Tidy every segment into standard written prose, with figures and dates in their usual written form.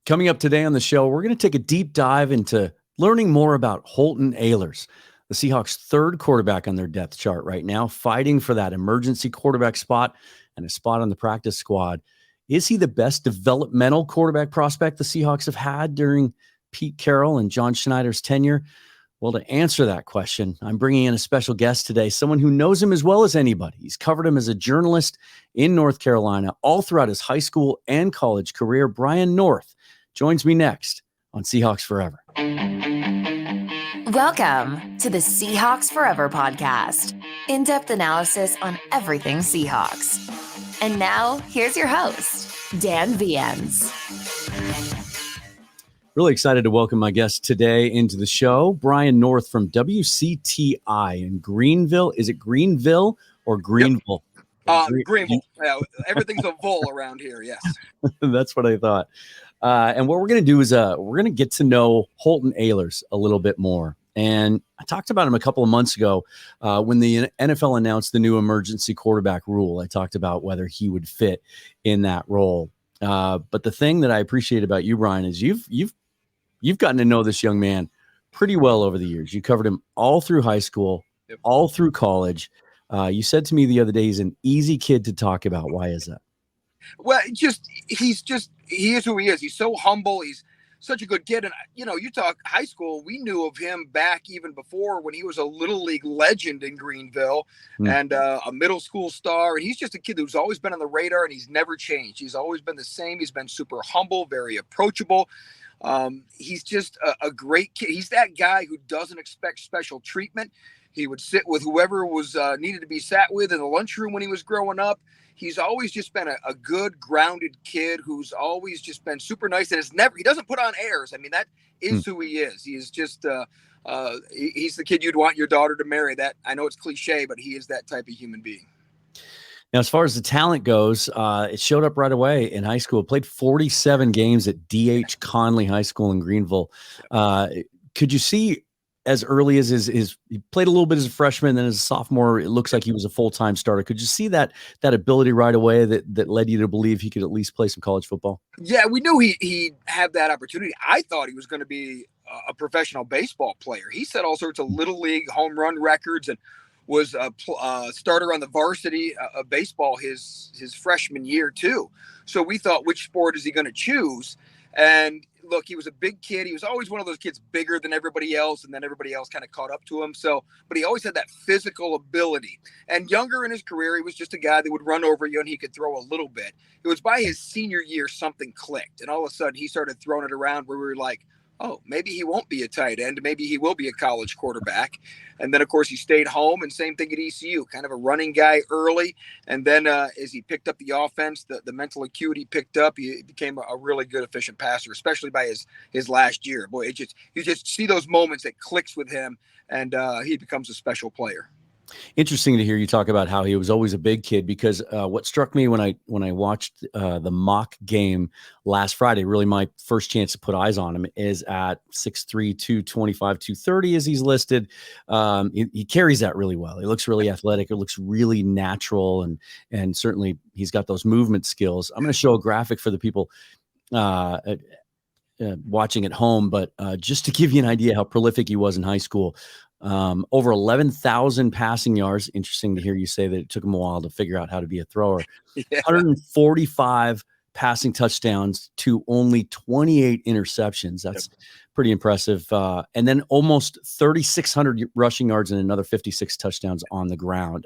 Coming up today on the show, we're going to take a deep dive into learning more about Holton Ahlers, the Seahawks' third quarterback on their depth chart right now, fighting for that emergency quarterback spot and a spot on the practice squad. Is he the best developmental quarterback prospect the Seahawks have had during Pete Carroll and John Schneider's tenure? Well, to answer that question, I'm bringing in a special guest today, someone who knows him as well as anybody. He's covered him as a journalist in North Carolina all throughout his high school and college career. Brian North joins me next on Seahawks Forever. Welcome to the Seahawks Forever podcast. In-depth analysis on everything Seahawks. And now, here's your host, Dan Viens. Really excited to welcome my guest today into the show, Brian North from WCTI in Greenville. Is it Greenville or Greenville? Yep. Greenville. Everything's a vul around here, yes. That's what I thought. And what we're going to do is we're going to get to know Holton Ahlers a little bit more. And I talked about him a couple of months ago when the NFL announced the new emergency quarterback rule. I talked about whether he would fit in that role. But the thing that I appreciate about you, Brian, is you've gotten to know this young man pretty well over the years. You covered him all through high school, Yep. all through college. You said to me the other day, he's an easy kid to talk about. Why is that? Well, he is who he is. He's so humble. He's such a good kid. And, you talk high school, we knew of him back even before when he was a little league legend in Greenville and a middle school star. And he's just a kid who's always been on the radar and he's never changed. He's always been the same. He's been super humble, very approachable. He's just a great kid. He's that guy who doesn't expect special treatment. He would sit with whoever was needed to be sat with in the lunchroom when he was growing up. He's always just been a good, grounded kid who's always just been super nice. And he doesn't put on airs. I mean, that is who he is. He is just, he's the kid you'd want your daughter to marry. That, I know it's cliche, but he is that type of human being. Now, as far as the talent goes, it showed up right away in high school. Played 47 games at D.H. Conley High School in Greenville. Could you see as early as he played a little bit as a freshman, then as a sophomore, it looks like he was a full-time starter. Could you see that ability right away that led you to believe he could at least play some college football? Yeah, we knew he had that opportunity. I thought he was going to be a professional baseball player. He set all sorts of little league home run records and was a starter on the varsity of baseball his freshman year too. So we thought, which sport is he going to choose? And look, he was a big kid. He was always one of those kids bigger than everybody else, and then everybody else kind of caught up to him. But he always had that physical ability. And younger in his career, he was just a guy that would run over you and he could throw a little bit. It was by his senior year something clicked, and all of a sudden he started throwing it around where we were like, oh, maybe he won't be a tight end. Maybe he will be a college quarterback. And then, of course, he stayed home, and same thing at ECU, kind of a running guy early. And then as he picked up the offense, the mental acuity picked up. He became a really good, efficient passer, especially by his last year. Boy, you just see those moments that clicks with him, and he becomes a special player. Interesting to hear you talk about how he was always a big kid, because what struck me when I watched the mock game last Friday, really my first chance to put eyes on him, is at 6'3", 225, 230 as he's listed. He carries that really well. He looks really athletic. It looks really natural, and certainly he's got those movement skills. I'm going to show a graphic for the people watching at home, but just to give you an idea how prolific he was in high school. Over 11,000 passing yards. Interesting to hear you say that it took him a while to figure out how to be a thrower. Yeah. 145 passing touchdowns to only 28 interceptions. That's pretty impressive. And then almost 3,600 rushing yards and another 56 touchdowns on the ground.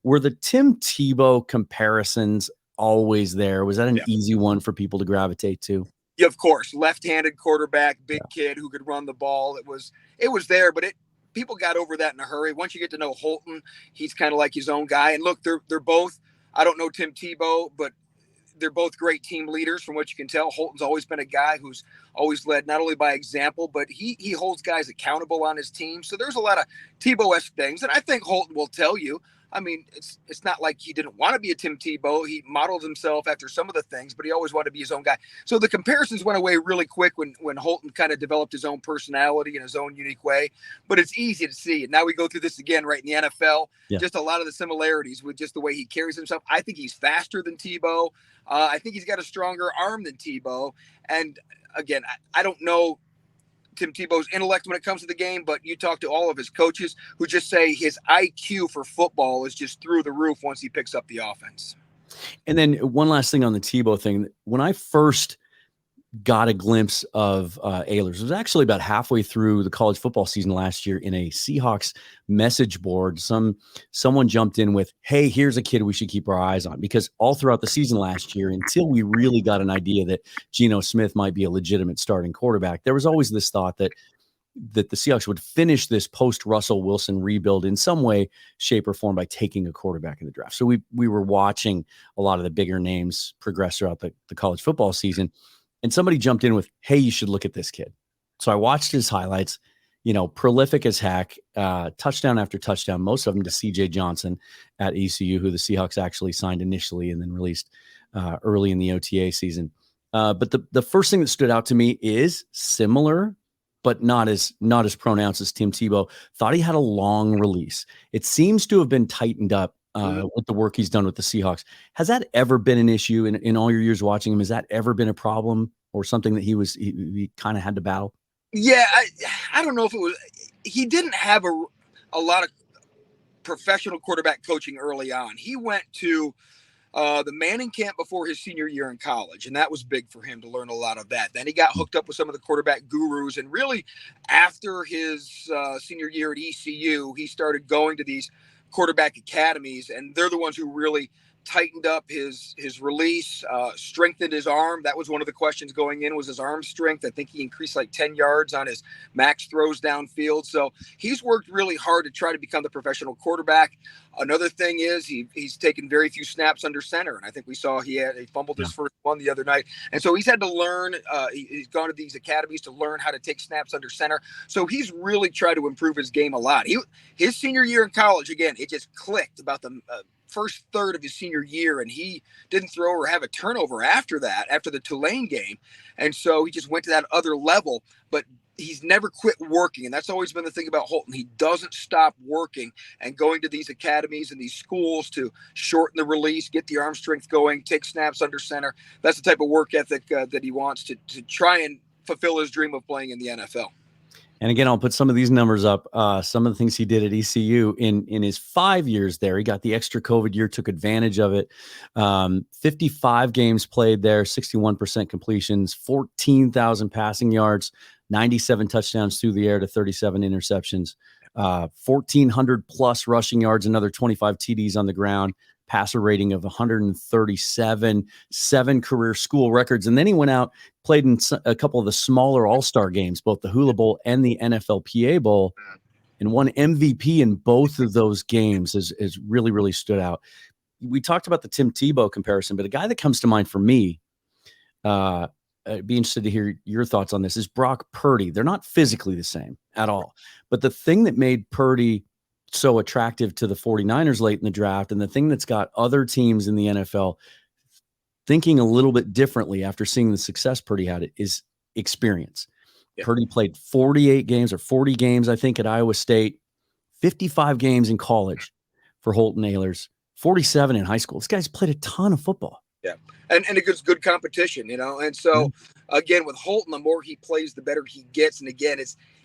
Were the Tim Tebow comparisons always there? Was that an easy one for people to gravitate to? Yeah, of course. Left-handed quarterback, big kid who could run the ball. It was there, but people got over that in a hurry. Once you get to know Holton, he's kind of like his own guy. And look, they're both, I don't know Tim Tebow, but they're both great team leaders from what you can tell. Holton's always been a guy who's always led not only by example, but he holds guys accountable on his team. So there's a lot of Tebow-esque things. And I think Holton will tell you, I mean, it's not like he didn't want to be a Tim Tebow. He modeled himself after some of the things, but he always wanted to be his own guy. So the comparisons went away really quick when Holton kind of developed his own personality in his own unique way. But it's easy to see. And now we go through this again, right, in the NFL. Yeah. Just a lot of the similarities with just the way he carries himself. I think he's faster than Tebow. I think he's got a stronger arm than Tebow. And again, I don't know Tim Tebow's intellect when it comes to the game, but you talk to all of his coaches who just say his IQ for football is just through the roof once he picks up the offense. And then one last thing on the Tebow thing. When I first got a glimpse of Ahlers, it was actually about halfway through the college football season last year in a Seahawks message board. Someone jumped in with, hey, here's a kid we should keep our eyes on, because all throughout the season last year, until we really got an idea that Geno Smith might be a legitimate starting quarterback, there was always this thought that the Seahawks would finish this post-Russell Wilson rebuild in some way, shape, or form by taking a quarterback in the draft. So we were watching a lot of the bigger names progress throughout the college football season. And somebody jumped in with, hey, you should look at this kid. So I watched his highlights, prolific as heck, touchdown after touchdown, most of them to CJ Johnson at ECU, who the Seahawks actually signed initially and then released early in the OTA season. But the first thing that stood out to me is similar, but not as pronounced as Tim Tebow. Thought he had a long release. It seems to have been tightened up with the work he's done with the Seahawks. Has that ever been an issue in all your years watching him? Has that ever been a problem or something that he kind of had to battle? Yeah, I don't know if it was. He didn't have a lot of professional quarterback coaching early on. He went to the Manning camp before his senior year in college, and that was big for him to learn a lot of that. Then he got hooked up with some of the quarterback gurus, and really after his senior year at ECU, he started going to these quarterback academies, and they're the ones who really tightened up his release, strengthened his arm. That was one of the questions going in, was his arm strength. I think he increased like 10 yards on his max throws downfield. So he's worked really hard to try to become the professional quarterback. Another thing is he's taken very few snaps under center. And I think we saw he fumbled his first one the other night. And so he's had to learn, he's gone to these academies to learn how to take snaps under center. So he's really tried to improve his game a lot. His senior year in college, again, it just clicked about the first third of his senior year, and he didn't throw or have a turnover after the Tulane game. And so he just went to that other level, but he's never quit working. And that's always been the thing about Holton. He doesn't stop working and going to these academies and these schools to shorten the release, get the arm strength going, take snaps under center. That's the type of work ethic that he wants to try and fulfill his dream of playing in the NFL. And again, I'll put some of these numbers up. Some of the things he did at ECU in his 5 years there, he got the extra COVID year, took advantage of it. 55 games played there, 61% completions, 14,000 passing yards, 97 touchdowns through the air to 37 interceptions, 1,400 plus rushing yards, another 25 TDs on the ground, passer rating of 137, 7 career school records. And then he went out, played in a couple of the smaller all-star games, both the Hula Bowl and the NFLPA Bowl, and won MVP in both of those games is really, really stood out. We talked about the Tim Tebow comparison, but a guy that comes to mind for me, I'd be interested to hear your thoughts on this, is Brock Purdy. They're not physically the same at all. But the thing that made Purdy so attractive to the 49ers late in the draft, and the thing that's got other teams in the NFL thinking a little bit differently after seeing the success Purdy had, is experience. Yeah. Purdy played 48 games or 40 games, I think, at Iowa State, 55 games in college for Holton Ahlers, 47 in high school. This guy's played a ton of football. Yeah. And it's good competition, And so, again, with Holton, the more he plays, the better he gets. And again,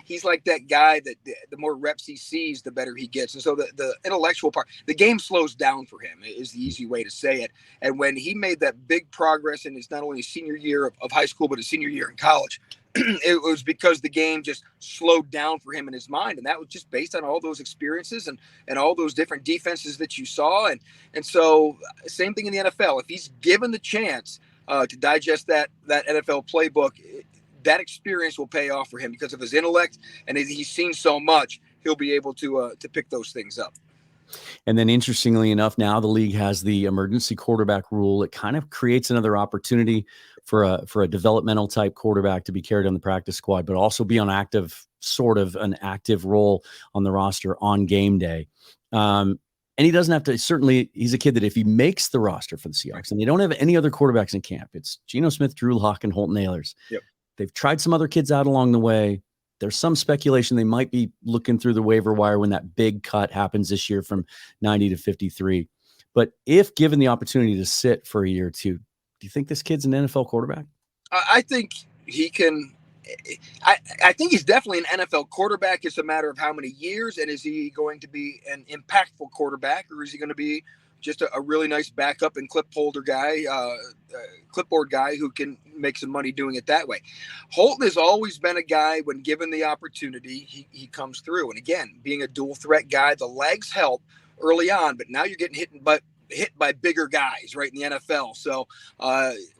he's like that guy that the more reps he sees, the better he gets. And so the intellectual part, the game slows down for him is the easy way to say it. And when he made that big progress in his not only senior year of high school, but his senior year in college, it was because the game just slowed down for him in his mind. And that was just based on all those experiences and all those different defenses that you saw. And so same thing in the NFL. If he's given the chance to digest that NFL playbook, that experience will pay off for him because of his intellect, and he's seen so much, he'll be able to pick those things up. And then interestingly enough, now the league has the emergency quarterback rule. It kind of creates another opportunity for a developmental type quarterback to be carried on the practice squad, but also be on an active role on the roster on game day. And And he doesn't have to, certainly he's a kid that if he makes the roster for the Seahawks and they don't have any other quarterbacks in camp, it's Geno Smith, Drew Lock, and Holton Ahlers. Yep. They've tried some other kids out along the way. There's some speculation they might be looking through the waiver wire when that big cut happens this year from 90 to 53. But if given the opportunity to sit for a year or two, do you think this kid's an NFL quarterback? I think he can. I think he's definitely an NFL quarterback. It's a matter of how many years, and is he going to be an impactful quarterback, or is he going to be just a really nice backup and clipboard guy who can make some money doing it that way. Holton has always been a guy, when given the opportunity, he comes through. And again, being a dual threat guy, the legs help early on, but now you're getting hit by bigger guys, right, in the NFL. So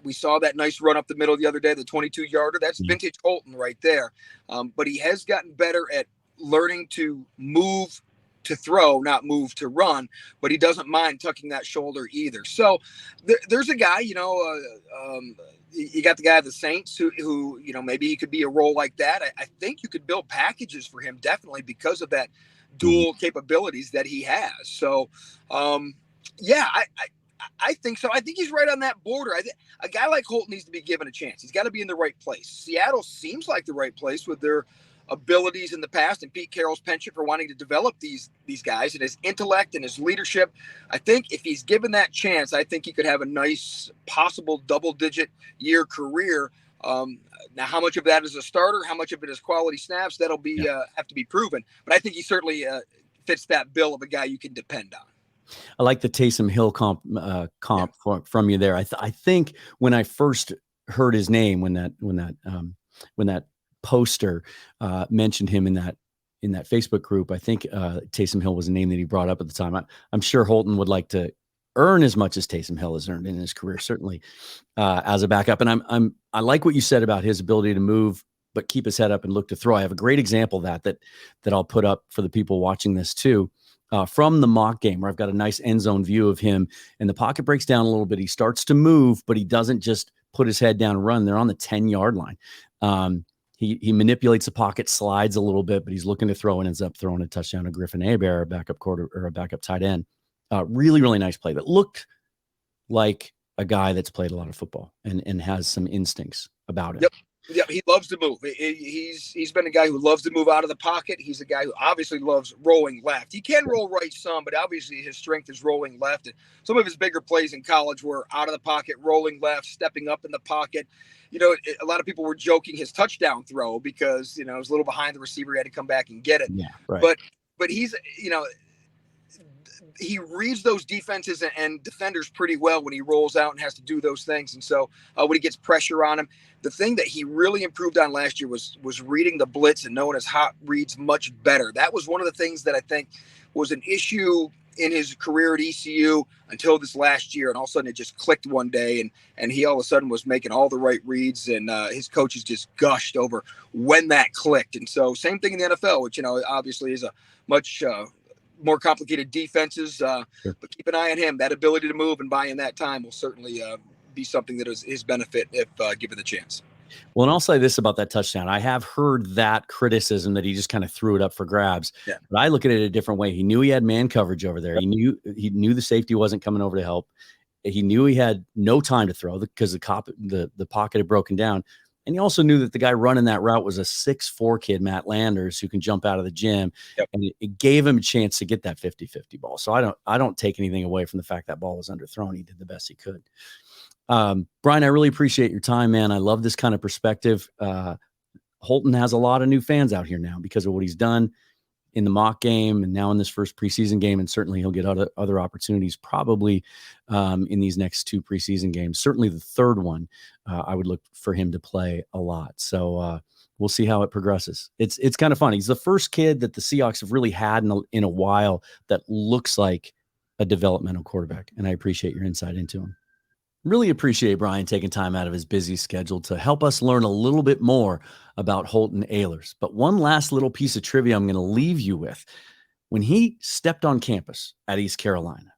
we saw that nice run up the middle the other day, the 22-yarder. That's vintage Holton right there. But he has gotten better at learning to move to throw, not move to run, but he doesn't mind tucking that shoulder either. So there's a guy, you got the guy of the Saints who maybe he could be a role like that. I think you could build packages for him definitely because of that dual capabilities that he has. So, I think so. I think he's right on that border. A guy like Holton needs to be given a chance. He's got to be in the right place. Seattle seems like the right place with their abilities in the past and Pete Carroll's penchant for wanting to develop these guys and his intellect and his leadership. I think if he's given that chance, I think he could have a nice possible double-digit year career. Now, how much of that is a starter, how much of it is quality snaps, that'll be have to be proven. But I think he certainly fits that bill of a guy you can depend on. I like the Taysom Hill comp from you there. I think when I first heard his name, when that poster mentioned him in that Facebook group, I think Taysom Hill was a name that he brought up at the time. I'm sure Holton would like to earn as much as Taysom Hill has earned in his career, certainly as a backup. And I like what you said about his ability to move, but keep his head up and look to throw. I have a great example of that I'll put up for the people watching this too. From the mock game, where I've got a nice end zone view of him, and the pocket breaks down a little bit. He starts to move, but he doesn't just put his head down and run. They're on the 10-yard line. He manipulates the pocket, slides a little bit, but he's looking to throw and ends up throwing a touchdown to Griffin Hebert, a backup tight end. Really, really nice play that looked like a guy that's played a lot of football and has some instincts about it. Yep, he loves to move. He's been a guy who loves to move out of the pocket. He's a guy who obviously loves rolling left. He can roll right some, but obviously his strength is rolling left. And some of his bigger plays in college were out of the pocket, rolling left, stepping up in the pocket. A lot of people were joking his touchdown throw because, it was a little behind the receiver. He had to come back and get it. Yeah, right. But he's, he reads those defenses and defenders pretty well when he rolls out and has to do those things. And so when he gets pressure on him, the thing that he really improved on last year was reading the blitz and knowing his hot reads much better. That was one of the things that I think was an issue in his career at ECU until this last year. And all of a sudden it just clicked one day and he all of a sudden was making all the right reads, and his coaches just gushed over when that clicked. And so same thing in the NFL, which, obviously is a much more complicated defenses, Sure. But keep an eye on him. That ability to move and buy in that time will certainly be something that is his benefit if given the chance. Well, and I'll say this about that touchdown. I have heard that criticism that he just kind of threw it up for grabs. Yeah. But I look at it a different way. He knew he had man coverage over there. He knew the safety wasn't coming over to help. He knew he had no time to throw because the pocket had broken down. And he also knew that the guy running that route was a 6'4" kid, Matt Landers, who can jump out of the gym. Yep. And it gave him a chance to get that 50-50 ball. So I don't take anything away from the fact that ball was underthrown. He did the best he could. Brian, I really appreciate your time, man. I love this kind of perspective. Holton has a lot of new fans out here now because of what he's done in the mock game and now in this first preseason game. And certainly he'll get other opportunities probably in these next two preseason games. Certainly the third one, I would look for him to play a lot. So we'll see how it progresses. It's kind of funny. He's the first kid that the Seahawks have really had in a while that looks like a developmental quarterback. And I appreciate your insight into him. Really appreciate Brian taking time out of his busy schedule to help us learn a little bit more about Holton Ahlers. But one last little piece of trivia I'm going to leave you with. When he stepped on campus at East Carolina,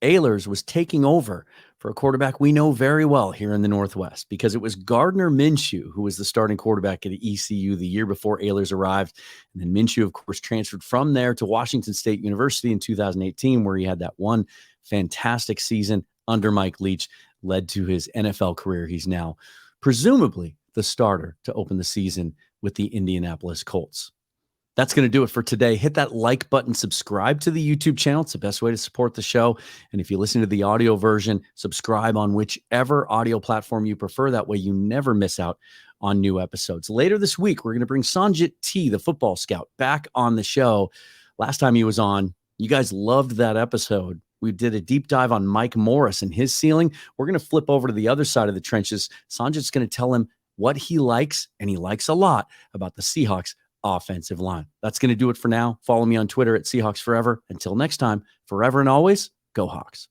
Ahlers was taking over for a quarterback we know very well here in the Northwest, because it was Gardner Minshew who was the starting quarterback at ECU the year before Ahlers arrived. And then Minshew, of course, transferred from there to Washington State University in 2018, where he had that one fantastic season under Mike Leach, led to his NFL career. He's now presumably the starter to open the season with the Indianapolis Colts. That's going to do it for today. Hit that like button, subscribe to the YouTube channel. It's the best way to support the show. And if you listen to the audio version, subscribe on whichever audio platform you prefer. That way you never miss out on new episodes. Later this week, we're going to bring Sanjit T, the football scout, back on the show. Last time he was on, you guys loved that episode. We did a deep dive on Mike Morris and his ceiling. We're going to flip over to the other side of the trenches. Sanjit's going to tell him what he likes, and he likes a lot, about the Seahawks offensive line. That's going to do it for now. Follow me on Twitter at Seahawks Forever. Until next time, forever and always, go Hawks.